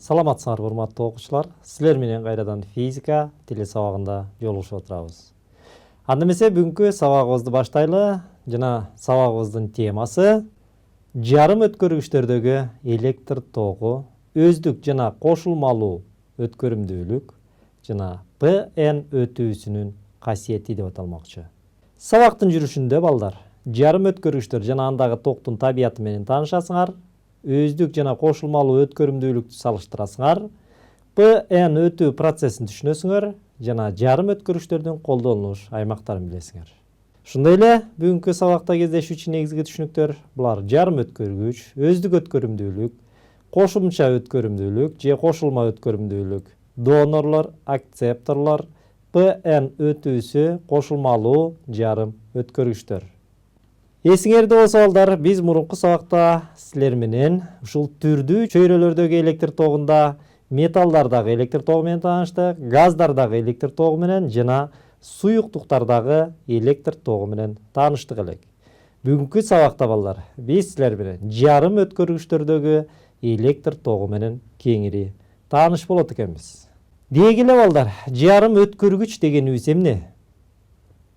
Саламатсыңар, урматтуу окуучулар. Силер менен кайрадан физика тили сабагында жолугушуп отурабыз. Анда эмесе бүгүнкү сабагыбызды баштайлы. Жана сабагыбыздын темасы жарым өткөргүчтөрдөгү электр тогу, өздүк жана кошулмалуу өткөрүмдүүлүк жана ПН өтүүсүнүн касиети деп аталмакчы. Сабактын жүрүшүндө балдар, жарым өткөргүчтөр жана андагы токтун табияты менен таанышасыңар. Өздүк жана кошулмалуу өткөрүмдүүлүктү салыштырасыңар. ПН өтүү процессин түшүнөсүңөр жана жарым өткөргүчтөрдүн колдонулуш аймактарын билесиңер. Ошондой эле бүгүнкү сабакта кездешүүчү негизги түшүнүктөр булар: жарым өткөргүч, өздүк өткөрүмдүүлүк, кошумча өткөрүмдүүлүк же кошулма өткөрүмдүүлүк, донорлор, акцепторлор, ПН өтүүсү, кошулмалуу жарым өткөргүчтөр. Эсиңерде болсо балдар, биз мурунку сабакта силер менен ушул түрдүү чөйрөлөрдөгү электр тогунда металлдардагы электр тогу менен тааныштык, газдардагы электр тогу менен жана суюктуктардагы электр тогу менен тааныштык элек. Бүгүнкү сабакта балдар, биз силер менен жарым өткөргүчтөрдөгү электр тогу менен кеңири тааныш болот экенбиз. Деги эле балдар, жарым өткөргүч дегенибиз эмне?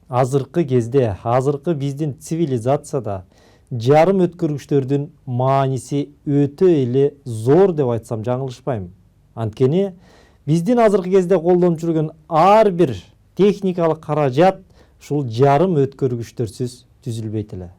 Азыркы кезде, азыркы биздин цивилизацияда жарым өткөргүчтөрдүн мааниси өтө эле зор деп айтсам жаңылышпайм. Анткени биздин азыркы кезде колдонуп жүргөн ар бир техникалык каражат ушул жарым өткөргүчтөрсүз түзүлбөйт эле.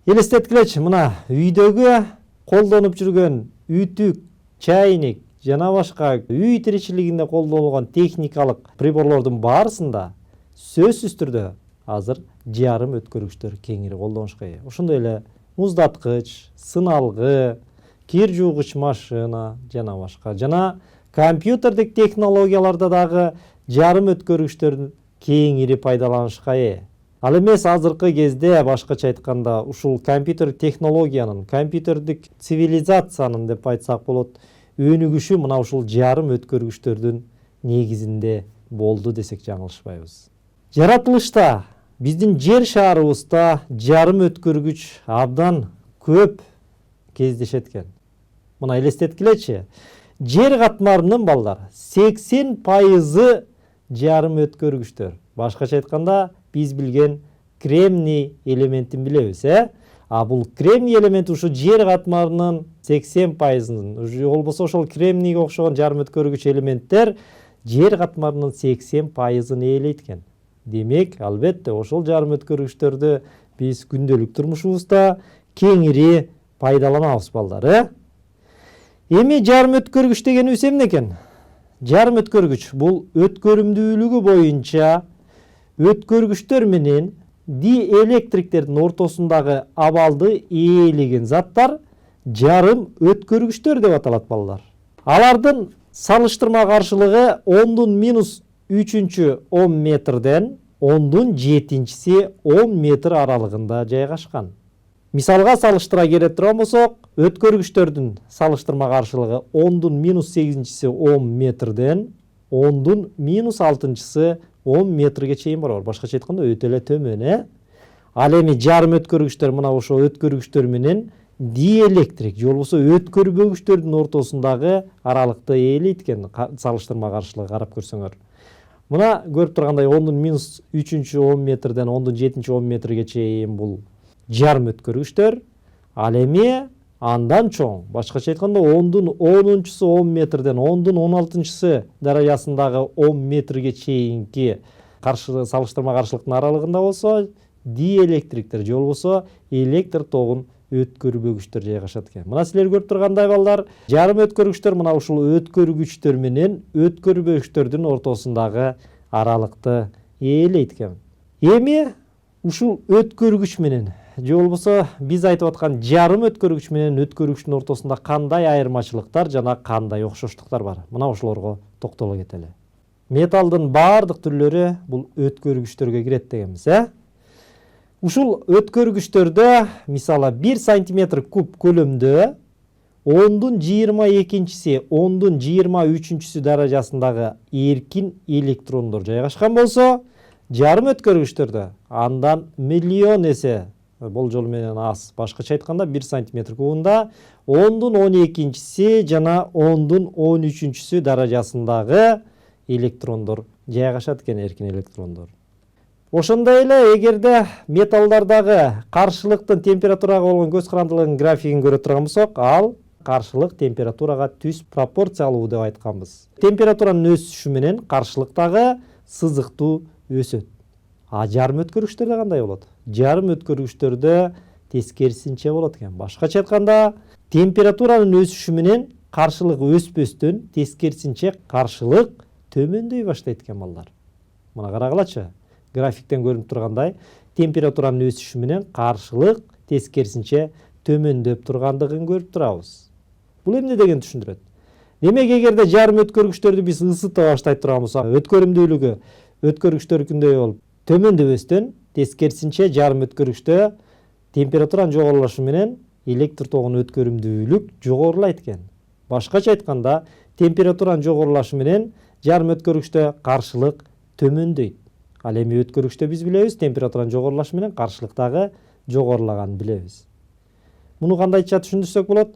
Элестеткилечи, мына үйдөгү колдонуп жүргөн үтүк, чайник жана башка үй тиричилигинде колдонулган техникалык приборлордун баарысында сөзсүз түрдө азыр жарым өткөргүчтөр кеңири колдонушка ээ. Ошондой эле муздаткыч, сыналгы, кир жуугуч машина жана башка. Жана компьютердик технологияларда дагы жарым өткөргүчтөрдүн кеңири пайдаланышка ээ. Ал эмес азыркы кезде, башкача айтканда, ушул компьютер технологиянын, компьютердик цивилизациянын деп айтсак болот, өнүгүшү мына ушул жарым өткөргүчтөрдүн негизинде болду десек жаңылышпайбыз. Жаратылышта биздин жер шаарыбызда жарым өткөргүч абдан көп кездешет экен. Мына элестеткилечи, жер катмарынын балдар 80% жарым өткөргүчтөр. Башкача айтканда, биз билген кремний элементин билебиз, А бул кремний элементи ушу жер катмарынын 80%-ын, же болбосо ошол кремнийге окшогон жарым өткөргүч элементтер жер катмарынын 80%-ын ээлейт экен. Демек, албетте, ошол жарым өткөргүчтөрдү биз күндөлүк турмушубузда кеңири пайдаланабыз балдар, Эми жарым өткөргүч дегенибиз эмне экен? Жарым өткөргүч бул өткөрүмдүүлүгү боюнча өткөргүчтөр менен диэлектриктердин ортосундагы абалды ээлеген заттар жарым өткөргүчтөр деп аталат балдар. Алардын салыштырма каршылыгы 10⁻³ 10 метрден 10⁻7 10 метр аралыгында жайгашкан. Мисалга салыштыра келе турган болсок, өткөргүчтөрдүн салыштырма каршылыгы 10⁻8 10 метрден 10⁻6 10 метрге чейин барабар. Башкача айтканда өтө эле төмөн, Ал эми жарым өткөргүчтөр мына ошо өткөргүчтөр менен диэлектрик же болбосо өткөрбөгүчтөрдүн ортосундагы аралыкты ээлейт экен. Салыштырма каршылыгы карап көрсөңөр. Мына көрүп тургандай 10⁻3 10 метрден 10⁻7 10 метрге чейин бул жарым өткөргүчтөр. Ал эми андан чоң, башкача айтканда 10⁻10 10 метрден 10⁻16 даражасындагы 10 метрге чейинки салыштырма каршылыктын аралыгында болсо диэлектриктер же болбосо электр тогун өткөрбөгүчтөр жайгашат экен. Мына силер көрүп тургандай балдар, жарым өткөргүчтөр мына ушул өткөргүчтөр менен өткөрбөгүчтөрдүн ортосундагы аралыкты ээлейт экен. Эми ушул өткөргүч менен же болбосо биз айтып аткан жарым өткөргүч менен өткөргүчтүн ортосунда кандай айырмачылыктар жана кандай окшоштуктар бар? Мына ошолорго токтоло кетели. Металдын баардык түрлөрү бул өткөргүчтөргө кирет дегенбиз, Ушул өткөргүчтөрдө, мисалы 1 сантиметр куб көлөмдө 10⁻22 10⁻23 даражасындагы эркин электрондор жайгашкан болсо, жарым өткөргүчтөрдө андан миллион эсе болжол менен аз. Башкача айтканда 1 сантиметр кубунда 10-12 жана 10-13 даражасындагы электрондор жайгашат экен, эркин электрондор. Ошондой эле эгерде металлдардагы каршылыктын температурага болгон көз карандылыгынын графигин көрө турган болсок, ал каршылык температурага түз пропорциялуу деп айтканбыз. Температуранын өсүшү менен каршылыктагы сызыктуу өсөт. А жарым өткөргүчтөрдө кандай болот? Жарым өткөргүчтөрдө тескерисинче болот экен. Башкача айтканда, температуранын өсүшү менен каршылык өспөстөн тескерисинче каршылык төмөндөй баштайт экен балдар. Мына карагылачы. Графиктен көрүнүп тургандай, температуранын өсүшү менен каршылык тескерисинче төмөндөп тургандыгын көрүп турабыз. Бул эмне деген түшүндүрөт? Демек, эгерде жарым өткөргүчтөрдү биз ысыта баштай турган болсок, өткөрүмдүүлүгү өткөргүчтөрдүкүндөй болуп төмөндөбөстөн, тескерисинче жарым өткөргүчтө температуранын жогорулашы менен электр тогунун өткөрүмдүүлүк жогорулайт экен. Башкача айтканда, температуранын жогорулашы менен жарым өткөргүчтө каршылык төмөндөйт. Ал эми өткөргүчтө биз билебиз, температуранын жогорулашы менен каршылыктагы жогорулаганын билебиз. Муну кандайча түшүндүрсөк болот?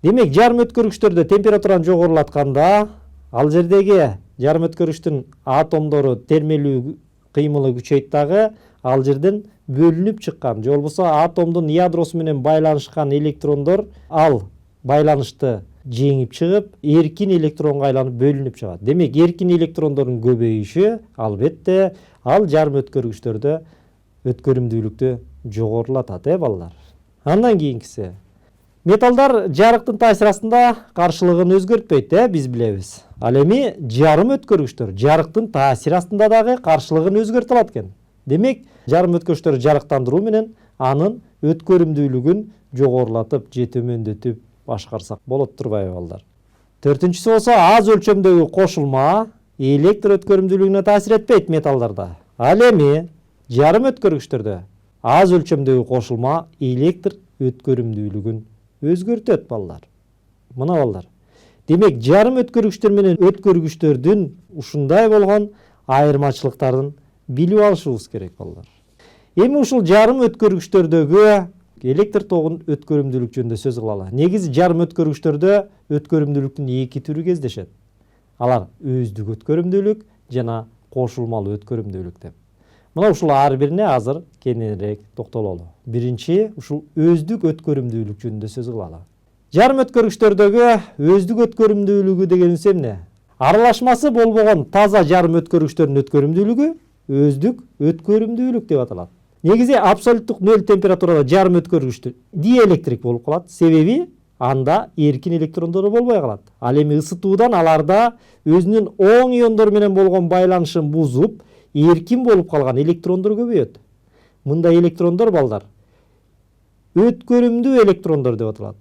Демек, жарым өткөргүчтөрдө температураны жогорулатканда, ал жердеги жарым өткөргүчтүн атомдору термелүү кыймылы күчөйт дагы, ал жерден бөлүнүп чыккан, же болбосо атомдун ядросу менен байланышкан электрондор ал байланышты жеңип чыгып, эркин электронго айланып бөлүнүп чыгат. Демек, эркин электрондордун көбөйүшү албетте ал жарым өткөргүчтөрдө өткөрүмдүүлүктү жогорулатат, балдар. Андан кийинкиси. Металлдар жарыктын таасир астында каршылыгын өзгөртпөйт, биз билебиз. Ал эми жарым өткөргүчтөр жарыктын таасир астында дагы каршылыгын өзгөртө алат экен. Демек, жарым өткөргүчтөр жарыктандыруу менен анын өткөрүмдүүлүгүн жогорулатып же төмөндөтүп башкарсак болот турбайбы, балдар? Төртүнчүсү болсо, аз өлчөмдөгү кошулма электр өткөрүмдүүлүгүнө таасир этпейт металлдарда. Ал эми жарым өткөргүчтөрдө аз өлчөмдөгү кошулма электр өткөрүмдүүлүгүн өзгөртөт, балдар. Мына, балдар. Демек, жарым өткөргүчтөр менен өткөргүчтөрдүн ушундай болгон айырмачылыктарын билип алышыбыз керек, балдар. Эми ушул жарым өткөргүчтөрдөгү электр тогунун өткөрүмдүүлүк жөнүндө сөз кылалы. Негизи жарым өткөргүчтөрдө өткөрүмдүүлүктүн эки түрү кездешет. Алар өздүк өткөрүмдүүлүк жана кошулмалуу өткөрүмдүүлүк деп. Мына ушул ар бирине азыр кененирээк токтололу. Биринчи, ушул өздүк өткөрүмдүүлүк жөнүндө сөз кылалы. Жарым өткөргүчтөрдөгү өздүк өткөрүмдүүлүгү дегенибиз эмне? Аралашмасы болбогон таза жарым өткөргүчтөрдүн өткөрүмдүүлүгү өздүк өткөрүмдүүлүк деп аталат. Негизи абсолюттук 0 температурада жарым өткөргүчтөр диэлектрик болуп калат. Себеби анда эркин электрондору болбой калат. Ал эми ысытуудан аларда өзүнүн оң иондор менен болгон байланышын бузуп, эркин болуп калган электрондор көбөйөт. Мындай электрондор, балдар, өткөрүмдүү электрондор деп аталат.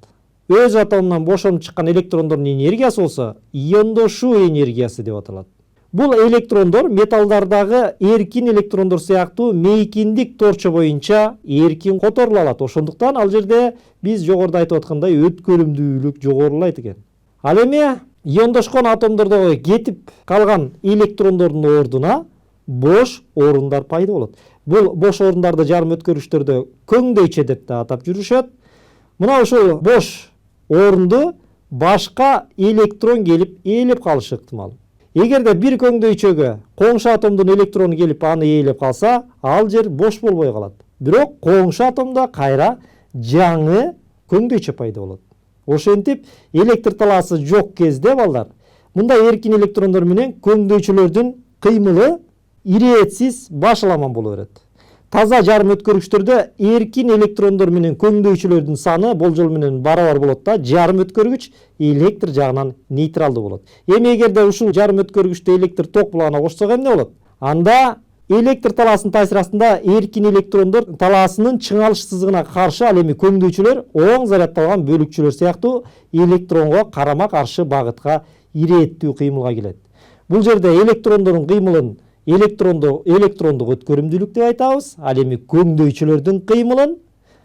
Өз атомунан бошонуп чыккан электрондордун энергиясы болсо иондошуу энергиясы деп аталат. Бул электрондор металлдардагы эркин электрондор сыяктуу мейкиндик торчо боюнча эркин которула алат. Ошондуктан ал жерде биз жогоруда айтып аткандай өткөрүмдүүлүк жогорулайт экен. Ал эми иондошкон атомдордогу кетип калган электрондордун ордуна бош орундар пайда болот. Бул бош орундарды жарым өткөргүчтөрдө көңдөйчө деп да атап жүрүшөт. Мына ушул бош орунду башка электрон келип ээлеп калышы ыктымал. Эгерде бир көңдөйчөгө коңшу атомдун электрону келип аны ээлеп калса, ал жер бош болбой калат. Бирок коңшу атомдо кайра жаңы көңдөйчө пайда болот. Ошентип, электр талаасы жок кезде, балдар, мындай эркин электрондор менен көңдөйчөлөрдүн кыймылы иретсиз башаламан боло берет. Таза жарым өткөргүчтөрдө эркин электрондор менен көңдөйчөлөрдүн саны болжол менен барабар болот да, жарым өткөргүч электр жагынан нейтралдуу болот. Эми эгерде ушул жарым өткөргүчтө электр ток булгана кошсок эмне болот? Анда электр талаасынын таасир астында эркин электрондор талаасынын чыңалыш сызыгына каршы ал эми көңдөйчөлөр оң зарядталган бөлүкчөлөр сыяктуу электронго карама каршы багытка ирээттүү кыймылга келет. Бул жерде электрондордун кыймылын электрондук өткөрүмдүүлүк деп айтабыз. Ал эми көңдөйчөлөрдүн кыймылын,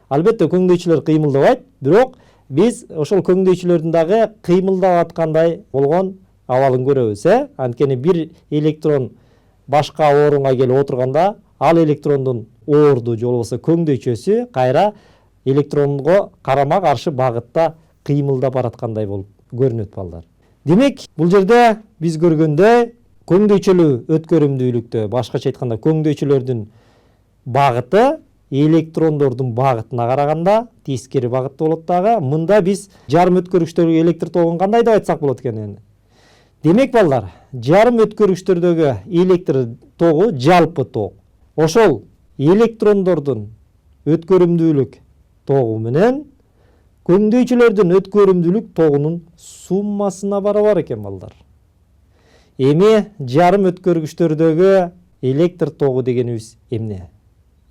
албетте көңдөйчөлөр кыймылдабайт, бирок биз ошол көңдөйчөлөрдүн дагы кыймылдап аткандай болгон абалын көрөбүз. Анткени бир электрон башка орунга келип отурганда, ал электрондун орду же болбосо көңдөйчөсү кайра электронго карама каршы багытта кыймылдап бараткандай болуп көрүнөт балдар. Демек, бул жерде биз көргөндөй көңдөйчөлүү өткөрүмдүүлүктө, башкача айтканда көңдөйчөлөрдүн багыты электрондордун багытына караганда тескери багытта болот дагы. Мында биз жарым өткөргүчтөргө электр тогун кандай деп айтсак болот экен? Демек балдар, жарым өткөргүчтөрдөгү электр тогу жалпы ток. Ошол электрондордун өткөрүмдүүлүк тогу менен көңдөйчөлөрдүн өткөрүмдүүлүк тогунун суммасына барабар экен балдар. Эми жарым өткөргүчтөрдөгү электр тогу дегенибиз эмне?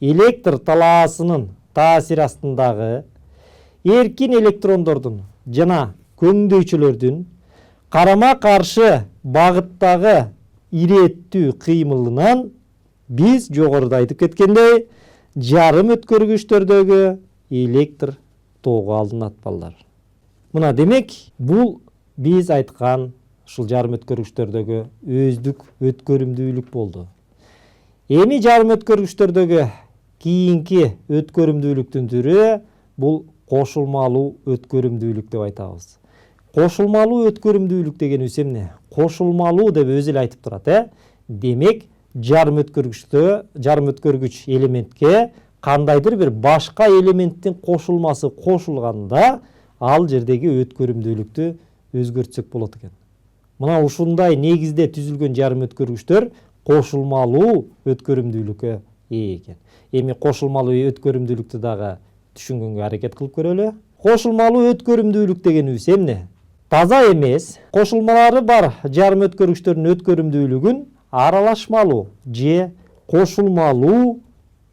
Электр талаасынын таасири астындагы эркин электрондордун жана көңдөйчөлөрдүн карама каршы багыттагы иреттүү кыймылынан биз жогоруда айтып кеткендей жарым өткөргүчтөрдөгү электр тогу алынат балдар. Мына демек бул биз айткан ушул жарым өткөргүчтөрдөгү өздүк өткөрүмдүүлүк болду. Эми жарым өткөргүчтөрдөгү кийинки өткөрүмдүүлүктүн түрү бул кошулмалуу өткөрүмдүүлүк деп айтабыз. Кошулмалуу өткөрүмдүүлүк дегенибиз эмне? Кошулмалуу деп өзү эле айтып турат, Демек, жарым өткөргүч элементке кандайдыр бир башка элементтин кошулмасы кошулганда ал жердеги өткөрүмдүүлүктү өзгөртсөк болот экен. Мына ушундай негизде түзүлгөн жарым өткөргүчтөр кошулмалуу өткөрүмдүүлүккө ээ экен. Эми кошулмалуу өткөрүмдүүлүктү дагы түшүнгөнгө аракет кылып көрөлү. Кошулмалуу өткөрүмдүүлүк дегенибиз эмне? Таза эмес, кошулмалары бар жарым өткөргүчтөрдүн өткөрүмдүүлүгүн аралашмалуу же кошулмалуу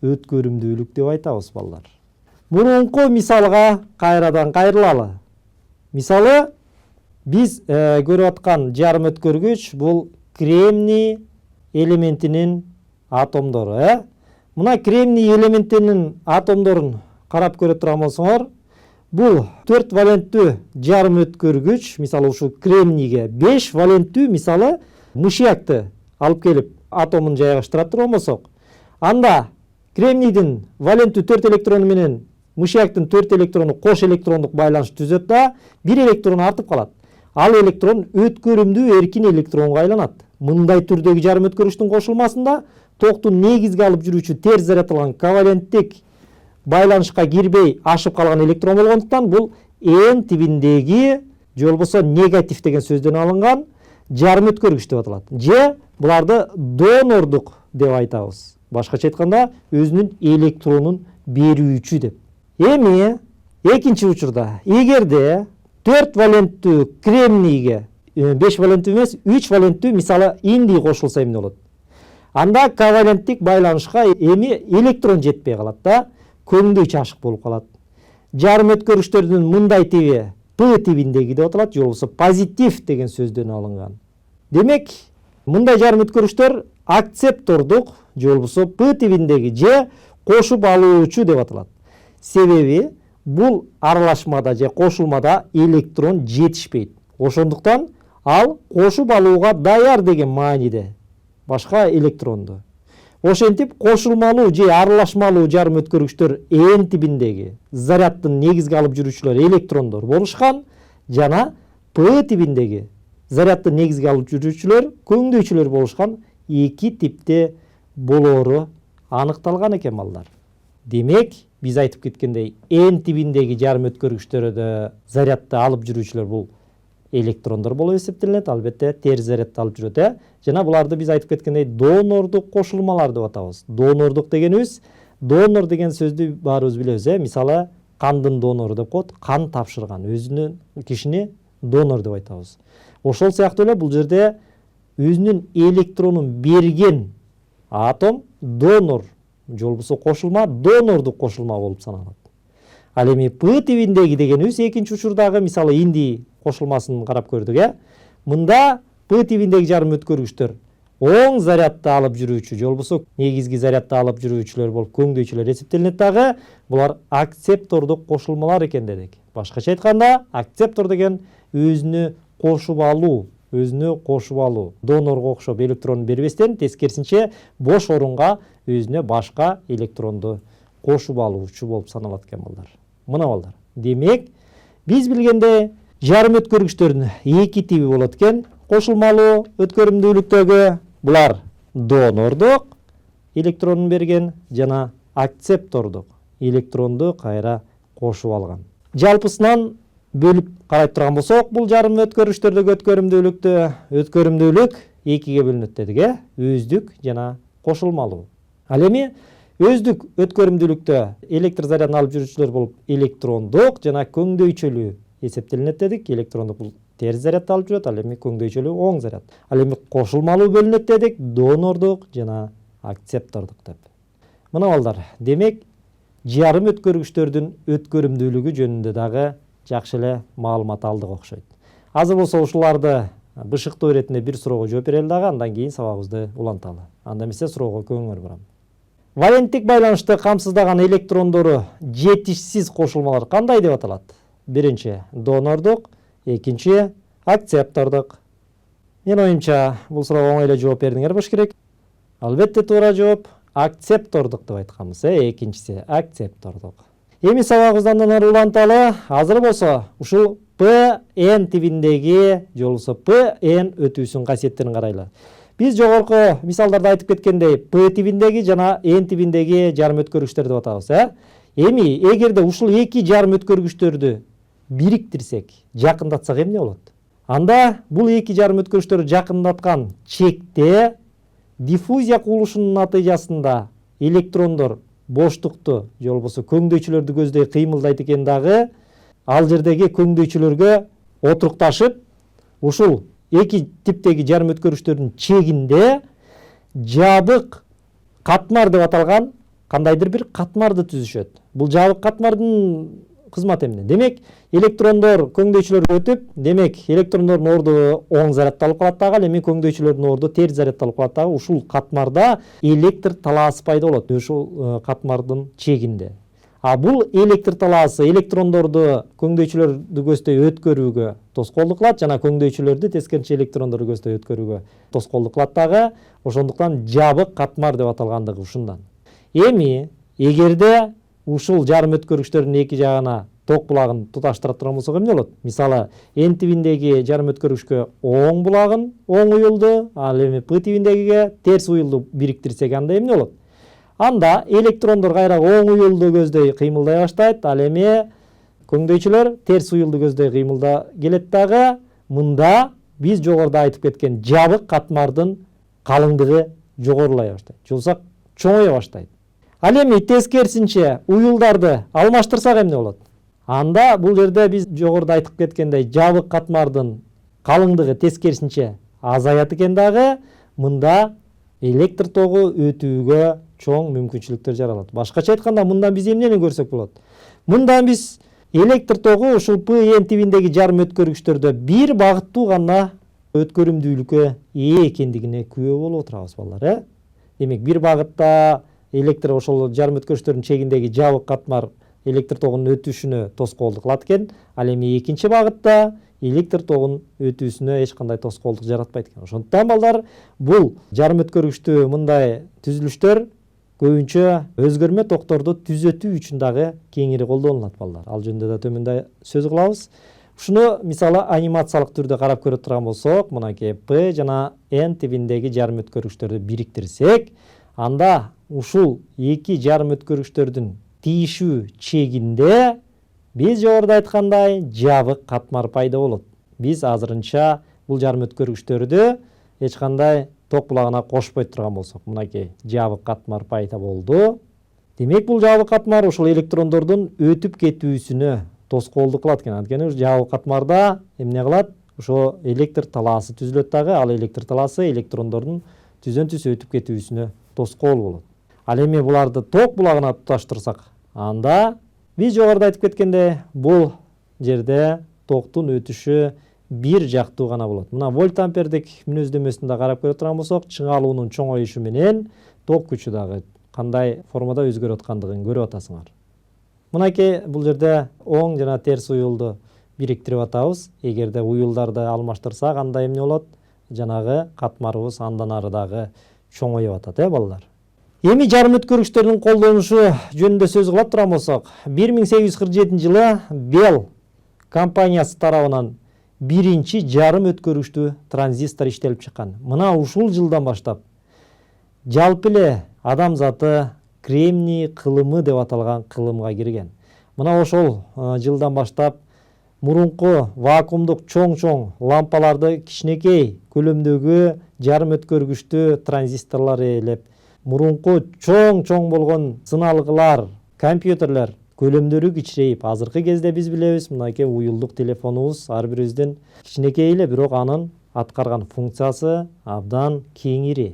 өткөрүмдүүлүк деп айтабыз балдар. Мурунку мисалга кайрадан кайрылалы. Мисалы, биз көрүп аткан жарым өткөргүч бул кремний элементинин атомдору. Мына кремний элементинин атомдорун карап көрө турган болсоңор, бул 4 валенттүү жарым өткөргүч, мисалы ушу кремнийге 5 валенттүү мисалы мышьякты алып келип атомун жайгаштыра турган болсок, анда кремнийдин валенттүү 4 электрону менен мышьяктын 4 электрону кош электрондук байланыш түзөт да, бир электрон артып калат. Ал электрон өткөрүмдүү эркин электронго айланат. Мындай түрдөгү жарым өткөргүчтүн кошулмасында токтун негизге алып жүрүүчү терс зарядталган коваленттик байланышка кирбей ашып калган электрон болгондуктан бул N тибиндеги же болбосо негатив деген сөздөн алынган жарым өткөргүч деп аталат. Же буларды донордук деп айтабыз. Башкача айтканда өзүнүн электронун берүүчү деп. Эми экинчи учурда эгерде 4 валенттүү кремнийге 5 валенттүү эмес 3 валенттүү мисалы индий кошулса эмне болот? Анда коваленттик байланышка эми электрон жетпей калат да, көңдөйчү ашык болуп калат. Жарым өткөргүчтөрдүн мындай тиби P тибиндеги деп аталат, же болбосо позитив деген сөздөн алынган. Демек, мындай жарым өткөргүчтөр акцептордук же болбосо P тибиндеги же кошуп алуучу деп аталат. Себеби бул аралашмада же кошулмада электрон жетишпейт. Ошондуктан ал кошуп алууга даяр деген мааниде башка электронду. Ошентип кошулмалуу же аралашмалуу жарым өткөргүчтөр N тибиндеги зарядтын негизге алып жүрүүчүлөр электрондор болушкан, жана P тибиндеги зарядтын негизге алып жүрүүчүлөр көңдөйчүлөр болушкан эки типте болоору аныкталган экен балдар. Демек, биз айтып кеткендей N тибиндеги жарым өткөргүчтөрдө зарядты алып жүрүүчүлөр бул электрондор болуп эсептелет, албетте терс зарядты алып жүрөт. Жана буларды биз айтып кеткендей донордук кошулмалар деп атабыз. Донордук дегенибиз, донор деген сөздү баарыбыз билебиз, Мисалы, кандын донору деп коет, кан тапшырган, өзүнүн кишини донор деп айтабыз. Ошол сыяктуу эле бул жерде өзүнүн электронун берген атом донор, же болбосо кошулма донордук кошулма болуп саналат. Ал эми P тибиндеги дегенибиз экинчи учурдагы мисалы индий кошулмасын карап көрдүк, Мында P тибиндеги жарым өткөргүчтөр оң зарядты алып жүрүүчү, же болбосо негизги зарядты алып жүрүүчүлөр болуп көңдөйчүлөр эсептелинет дагы. Булар акцептордук кошулмалар экен дедик. Башкача айтканда, акцептор деген өзүнө кошуп алуу өзүнө кошуп алуу, донорго окшоп электронду бербестен тескерисинче бош орунга өзүнө башка электронду кошуп алуучу болуп саналат экен балдар. Мына балдар. Демек, биз билгенде жарым өткөргүчтөрдүн эки тиби болот экен. Кошулмалуу өткөрүмдүүлүктөгү булар донордук электронун берген жана акцептордук электронду кайра кошуп алган. Жалпысынан бөлүп карай турган болсок, бул жарым өткөргүчтөрдөгү өткөрүмдүүлүк экиге бөлүнөт дедик, өздүк жана кошулмалуу. Ал эми өздүк өткөрүмдүүлүктө электр зарядын алып жүрүүчүлөр болуп электрондук жана көңдөйчөлүү эсептелинет дедик. Электрондук бул терс зарядты алып жүрөт, ал эми көңдөйчөлүү оң заряд. Ал эми кошулмалуу бөлүнөт дедик, донордук жана акцептордук деп. Мына балдар, демек жарым өткөргүчтөрдүн өткөрүмдүүлүгү жөнүндө дагы жакшы эле маалымат алдык окшойт. Азыр болсо ушуларды бышыктоо иретинде бир суроого жооп берели дагы, андан кийин сабагыбызды уланталы. Анда эмесе суроого көңүл бурам. Валенттик байланышты камсыздаган электрондору жетишсиз кошулмалар кандай деп аталат? Биринчи донордук, экинчи акцептордук. Мен оюмча бул суроого оңой эле жооп бердиңер болуш керек. Албетте туура жооп акцептордук деп айтканбыз, экинчиси акцептордук. Эми сабагыбыздан ары уланталы. Азыр болсо ушул ПН тибиндеги же болбосо ПН өтүүсүнүн касиеттерин карайлы. Биз жогорку мисалдарда айтып кеткендей, П тибиндеги жана Н тибиндеги жарым өткөргүчтөр деп атабыз, Эми эгерде ушул эки жарым өткөргүчтөрдү бириктирсек, жакындатсак эмне болот? Анда бул эки жарым өткөргүчтөрдү жакындаткан чекте диффузия кылышуунун натыйжасында электрондор боштукту же болбосо көңдөйчүлөрдү көздөй кыймылдайт экен дагы, ал жердеги көңдөйчүлөргө отурукташып, ушул эки типтеги жарым өткөргүчтөрдүн чегинде жабык катмар деп аталган кандайдыр бир катмарды түзүшөт. Бул жабык катмардын кызматы эмне? Демек, электрондор көңдөйчүлөргө өтүп, демек электрондордун орду оң зарядталып калат дагы, ал эми көңдөйчүлөрдүн орду терс зарядталып калат дагы. Ушул катмарда электр талаасы пайда болот, ушул катмардын чегинде. А бул электр талаасы электрондорду көңдөйчүлөрдү көздөй өткөрүүгө тоскоолдук кылат жана көңдөйчүлөрдү тескерисинче электрондорду көздөй өткөрүүгө тоскоолдук кылат дагы. Ошондуктан жабык катмар деп аталгандыгы ушундан. Эми эгерде ушул жарым өткөргүчтөрдүн эки жагына ток булагын туташтыра турган болсок эмне болот? Мисалы, N тибиндеги жарым өткөргүчкө оң булагын оң уюлду, ал эми P тибиндегиге терс уюлду бириктирсек, анда эмне болот? Анда электрондор кайра оң уюлду көздөй кыймылдай баштайт, ал эми көңдөйчүлөр терс уюлду көздөй кыймылда келет дагы. Мында биз жогоруда айтып кеткен жабык катмардын калыңдыгы жогорулай баштайт, же болбосо чоңое баштайт. Ал эми тескерисинче уюлдарды алмаштырсак эмне болот? Анда бул жерде биз жогоруда айтып кеткендей жабык катмардын калыңдыгы тескерисинче азаят экен дагы. Мында электр тогу өтүүгө чоң мүмкүнчүлүктөр жаралат. Башкача айтканда, мындан биз эмнени көрсөк болот? Мындан биз электр тогу ушул ПН тибиндеги жарым өткөргүчтөрдө бир багыттуу гана өткөрүмдүүлүккө ээ экендигине күбө болуп отурабыз балдар, Демек, бир багытта электр ошол жарым өткөргүчтөрдүн чегиндеги жабык катмар электр тогунун өтүшүнө тоскоолдук кылат экен. Ал эми экинчи багытта электр тогунун өтүүсүнө эч кандай тоскоолдук жаратпайт экен. Ошондуктан балдар, бул жарым өткөргүчтүү мындай түзүлүштөр көбүнчө өзгөрмө токторду түзөтүү үчүн дагы кеңири колдонулат балдар. Ал жөнүндө да төмөндө сөз кылабыз. Ушуну мисалы анимациялык түрдө карап көрө турган болсок, мынакей P жана N тибиндеги жарым өткөргүчтөрдү бириктирсек, анда ушул эки жарым өткөргүчтөрдүн тийишүү чегинде биз жогоруда айткандай жабык катмар пайда болот. Биз азырынча бул жарым өткөргүчтөрдү эч кандай ток булагына кошпой турган болсок, мынакей жабык катмар пайда болду. Демек, бул жабык катмар ушул электрондордун өтүп кетүүсүнө тоскоолдук кылат экен. Анткени жабык катмарда эмне кылат? Ошо электр талаасы түзүлөт дагы. Ал электр талаасы электрондордун түзөн-түз өтүп кетүүсүнө тоскоол болот. Ал эми буларды ток булагына туташтырсак, анда биз жогоруда айтып кеткенде бул жерде токтун өтүшү бир жактуу гана болот. Мына вольт ампердик мүнөздөмөсүндө карап көрө турган болсок, чыңалуунун чоңоюшу менен ток күчү дагы кандай формада өзгөрүп аткандыгын көрүп атасыңар. Мынакей бул жерде оң жана терс уюлду бириктирип атабыз. Эгерде уюлдарды алмаштырсак анда эмне болот? Жанагы катмарыбыз андан ары дагы чоңоюп атат, балдар. Эми жарым өткөргүчтөрдүн колдонушу жөнүндө сөз кыла турган болсок, 1847-жылы Bell компаниясы тарабынан биринчи жарым өткөргүчтүү транзистор иштелип чыккан. Мына ушул жылдан баштап жалпы эле адамзаты кремний кылымы деп аталган кылымга кирген. Мына ошол жылдан баштап мурунку вакуумдук чоң-чоң лампаларды кичинекей көлөмдөгү жарым өткөргүчтүү транзисторлор ээлеп, мурунку чоң-чоң болгон сыналгылар, компьютерлер көлөмдөрү кичирейип, азыркы кезде биз билебиз, мынакей уюлдук телефонубуз ар бирибиздин кичинекей эле, бирок анын аткарган функциясы абдан кеңири.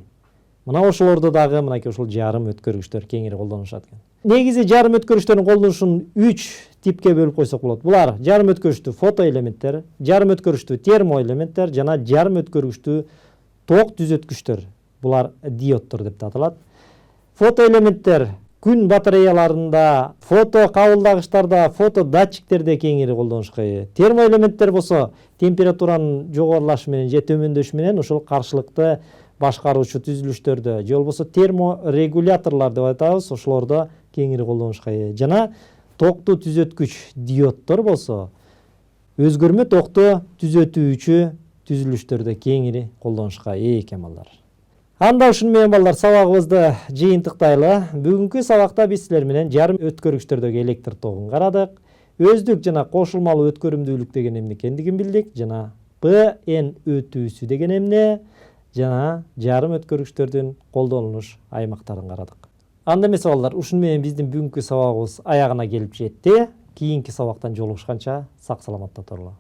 Мына ошолорду дагы мынакей ушул жарым өткөргүчтөр кеңири колдонушат экен. Негизи жарым өткөргүчтөрдүн колдонушун 3 типке бөлүп койсок болот. Булар жарым өткөргүчтүү фотоэлементтер, жарым өткөргүчтүү термоэлементтер жана жарым өткөргүчтүү ток түзөткүчтөр. Булар диодтор деп аталат. Фотоэлементтер күн батареяларында, фото кабылдагычтарда, фото датчиктерде кеңири колдонушка ээ. Термоэлементтер болсо температуранын жогорулашы менен же төмөндөшү менен ушул каршылыкты башкаруучу түзүлүштөрдө, же болбосо терморегуляторлор деп айтабыз, ошолордо кеңири колдонушка ээ. Жана токту түзөткүч диодтор болсо өзгөрмө токту түзөтүүчү түзүлүштөрдө кеңири колдонушка ээ экен, балдар. Анда ушуну менен, балдар, сабагыбызды жыйынтыктайлы. Бүгүнкү сабакта биз силер менен жарым өткөргүчтөрдөгү электр тогун карадык. Өздүк жана кошулмалуу өткөрүмдүүлүк деген эмне экендигин билдик, жана ПН өтүүсү деген эмне, жана жарым өткөргүчтөрдүн колдонулуш аймактарын карадык. Анда эмесе, балдар, ушуну менен биздин бүгүнкү сабагыбыз аягына келип жетти. Кийинки сабактан жолугушканча сак саламатта туруңар.